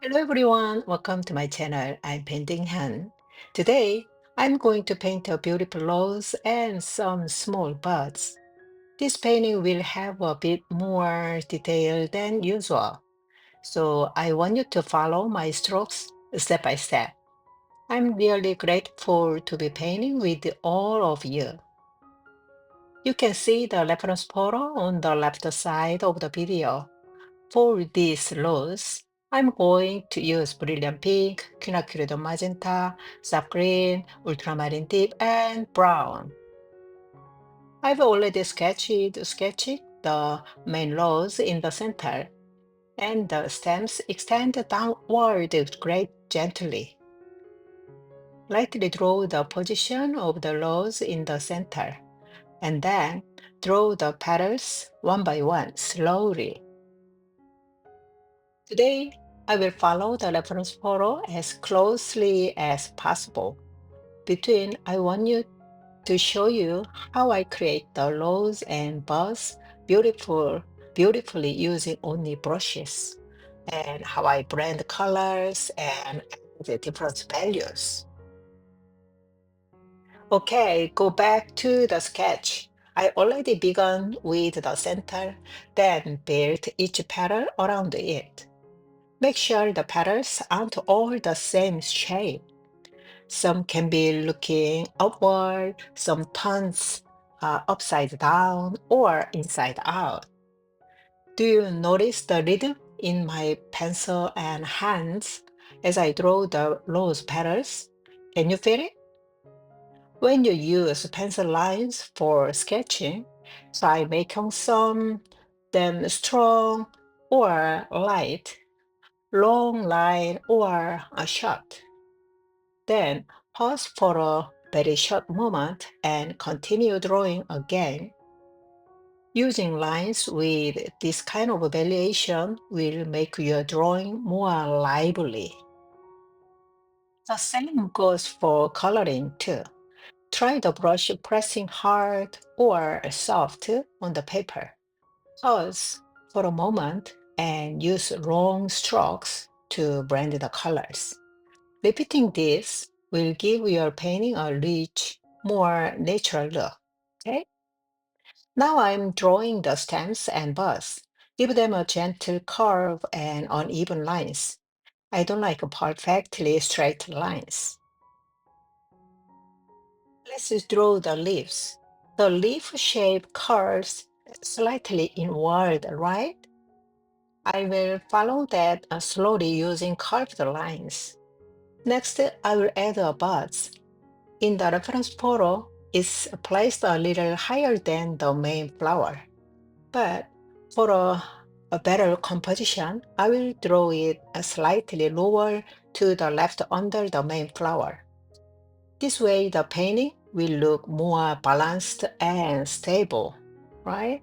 Hello everyone, welcome to my channel. I'm painting Han. Today, I'm going to paint a beautiful rose and some small buds. This painting will have a bit more detail than usual, so I want you to follow my strokes step by step. I'm really grateful to be painting with all of you. You can see the reference photo on the left side of the video. For this rose, I'm going to use Brilliant Pink, Quinacrisone Magenta, Soft Green, Ultramarine Deep, and Brown. I've already sketched the main rose in the center, and the stems extend downward great gently. Lightly draw the position of the rose in the center, and then draw the petals one by one slowly. Today, I will follow the reference photo as closely as possible. Between, I want you to show you how I create the rose and buds beautifully using only brushes, and how I blend colors and add the different values. Okay, go back to the sketch. I already begun with the center, then built each petal around it. Make sure the petals aren't all the same shape. Some can be looking upward, some turns upside down or inside out. Do you notice the rhythm in my pencil and hands as I draw the rose petals? Can you feel it? When you use pencil lines for sketching, try making some them strong or light, long line or a short. Then pause for a very short moment and continue drawing again. Using lines with this kind of variation will make your drawing more lively. The same goes for coloring too. Try the brush pressing hard or soft on the paper. Pause for a moment and use long strokes to blend the colors. Repeating this will give your painting a rich, more natural look. Okay? Now I'm drawing the stems and buds. Give them a gentle curve and uneven lines. I don't like perfectly straight lines. Let's draw the leaves. The leaf shape curves slightly inward, right? I will follow that slowly using curved lines. Next, I will add the buds. In the reference photo, it's placed a little higher than the main flower. But for a better composition, I will draw it slightly lower to the left under the main flower. This way, the painting will look more balanced and stable, right?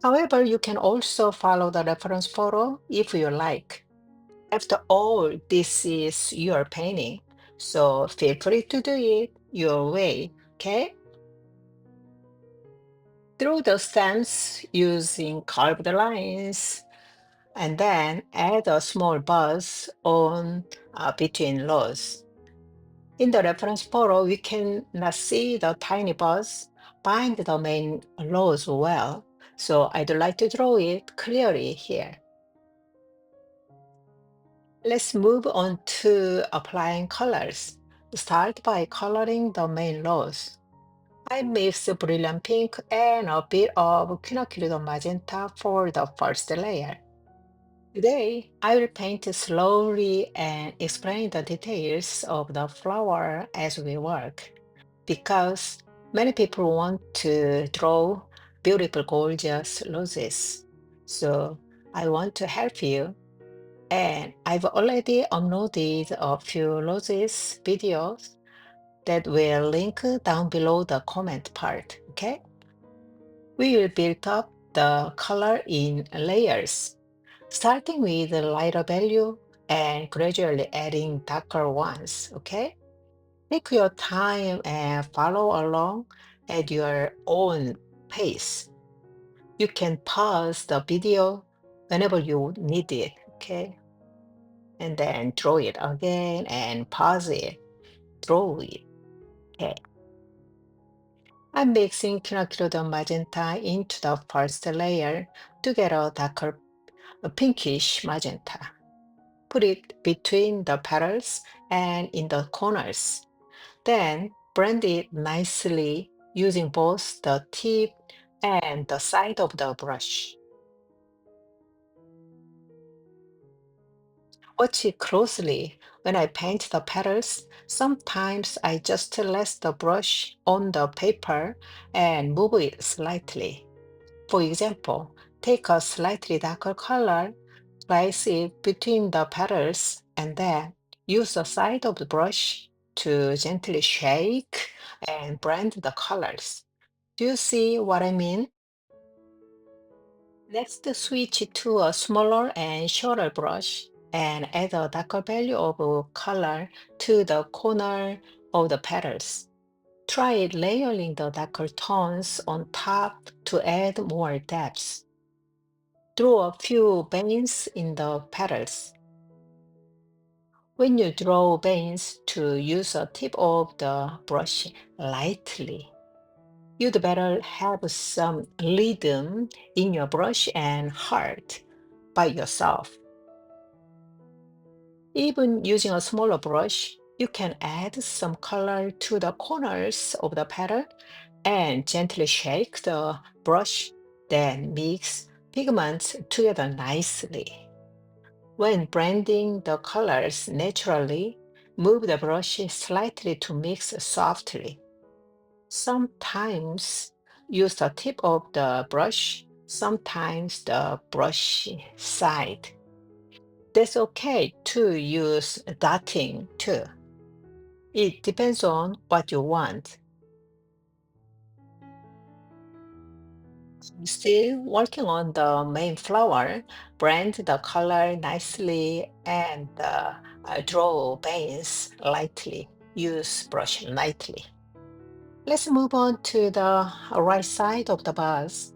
However, you can also follow the reference photo if you like. After all, this is your painting, so feel free to do it your way, okay? Draw the stems using curved lines, and then add a small buzz on between rows. In the reference photo, we can not see the tiny buzz bind the main rows well, so I'd like to draw it clearly here. Let's move on to applying colors. Start by coloring the main rows. I mix brilliant pink and a bit of quinacridone magenta for the first layer. Today, I will paint slowly and explain the details of the flower as we work, because many people want to draw beautiful, gorgeous roses. So I want to help you. And I've already uploaded a few roses videos that will link down below the comment part, okay? We will build up the color in layers, starting with the lighter value and gradually adding darker ones, okay? Take your time and follow along at your own pace. You can pause the video whenever you need it, okay? and then draw it again and pause it, draw it. Okay. I'm mixing quinacridone magenta into the first layer to get a darker pinkish magenta. Put it between the petals and in the corners. Then blend it nicely using both the tip and the side of the brush. Watch it closely. When I paint the petals, sometimes I just rest the brush on the paper and move it slightly. For example, take a slightly darker color, place it between the petals, and then use the side of the brush to gently shake and blend the colors. Do you see what I mean? Next, switch to a smaller and shorter brush and add a darker value of color to the corner of the petals. Try layering the darker tones on top to add more depth. Draw a few veins in the petals. When you draw veins, to use a tip of the brush lightly. You'd better have some rhythm in your brush and heart by yourself. Even using a smaller brush, you can add some color to the corners of the pattern and gently shake the brush, then mix pigments together nicely. When blending the colors naturally, move the brush slightly to mix softly. Sometimes use the tip of the brush, sometimes the brush side. That's okay to use dotting too. It depends on what you want. I'm still working on the main flower, blend the color nicely and draw veins lightly. Use brush lightly. Let's move on to the right side of the bus.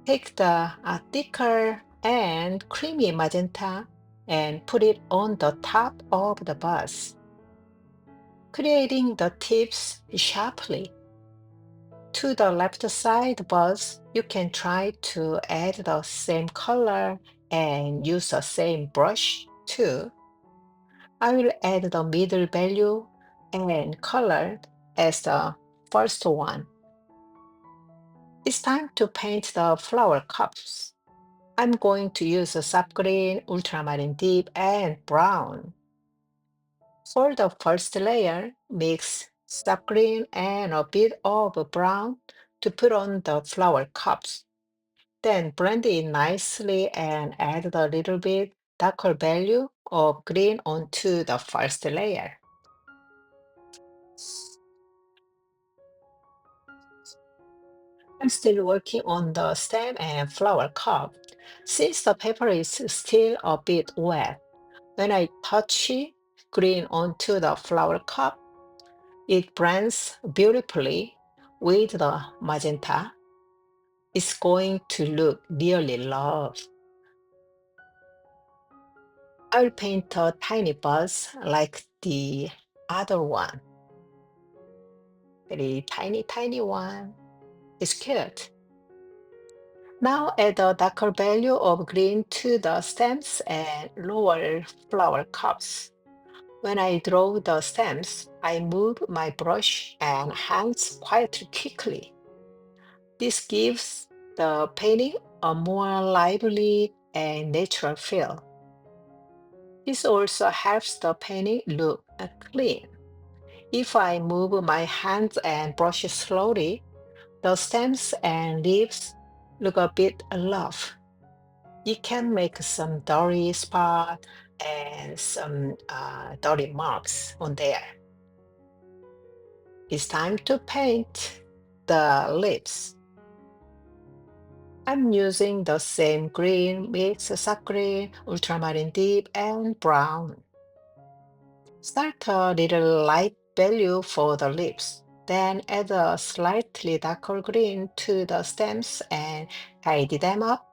Take the thicker and creamy magenta and put it on the top of the bus, creating the tips sharply. To the left side bus, you can try to add the same color and use the same brush too. I will add the middle value and color as the first one. It's time to paint the flower cups. I'm going to use a sap green, ultramarine deep, and brown. For the first layer, mix sap green and a bit of brown to put on the flower cups. Then blend it nicely and add a little bit darker value of green onto the first layer. I'm still working on the stem and flower cup. Since the paper is still a bit wet, when I touch green onto the flower cup, it blends beautifully with the magenta. It's going to look really lovely. I'll paint a tiny buzz like the other one. Very tiny, tiny one. It's cute. Now add a darker value of green to the stems and lower flower cups. When I draw the stems, I move my brush and hands quite quickly. This gives the painting a more lively and natural feel. This also helps the painting look clean. If I move my hands and brush slowly, the stems and leaves look a bit rough. You can make some dirty spot and some dirty marks on there. It's time to paint the lips. I'm using the same green mix, sap green, ultramarine deep, and brown. Start a little light value for the lips. Then add a slightly darker green to the stems and tidy them up.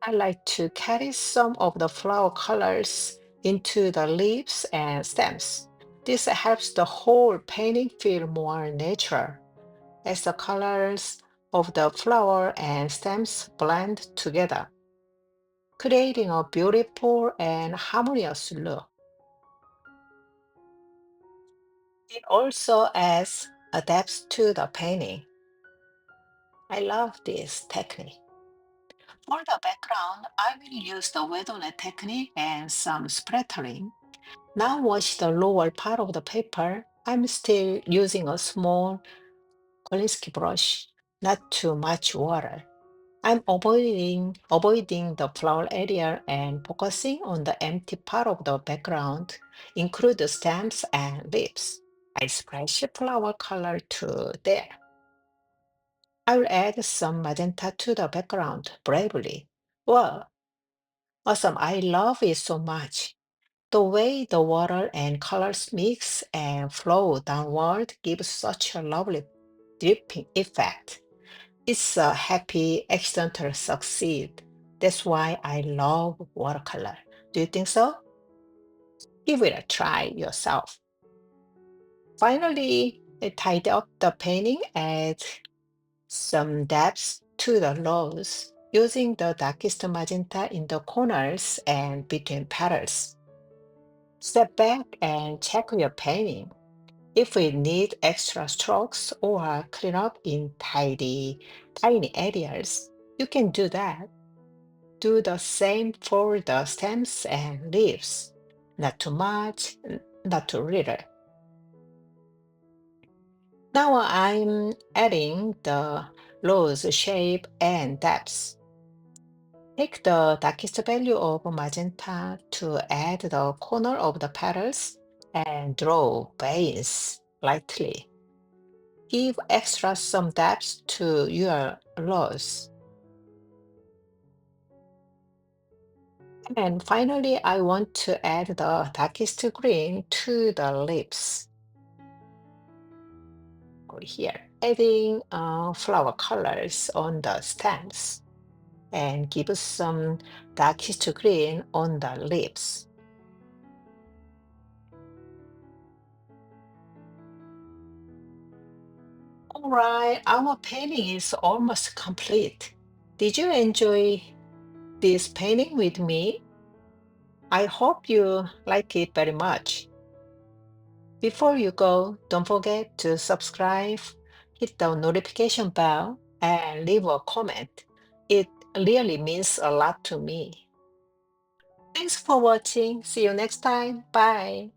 I like to carry some of the flower colors into the leaves and stems. This helps the whole painting feel more natural as the colors of the flower and stems blend together, creating a beautiful and harmonious look. It also adds a depth to the painting. I love this technique. For the background, I will use the watercolor technique and some splattering. Now watch the lower part of the paper. I'm still using a small Kolinsky brush, not too much water. I'm avoiding the flower area and focusing on the empty part of the background, include the stems and leaves. I splash flower color to there. I will add some magenta to the background bravely. Wow, awesome. I love it so much. The way the water and colors mix and flow downward gives such a lovely dripping effect. It's a happy accidental succeed. That's why I love watercolor. Do you think so? Give it a try yourself. Finally, I tidy up the painting, add some depth to the rose using the darkest magenta in the corners and between petals. Step back and check your painting. If we need extra strokes or clean up in tiny areas, you can do that. Do the same for the stems and leaves. Not too much, not too little. Now I'm adding the rose shape and depth. Take the darkest value of magenta to add the corner of the petals and draw veins lightly. Give extra some depth to your rose. And finally, I want to add the darkest green to the lips. Over here, adding flower colors on the stems and give some darkest green on the lips. All right, our painting is almost complete. Did you enjoy this painting with me? I hope you like it very much. Before you go, don't forget to subscribe, hit the notification bell, and leave a comment. It really means a lot to me. Thanks for watching. See you next time. Bye.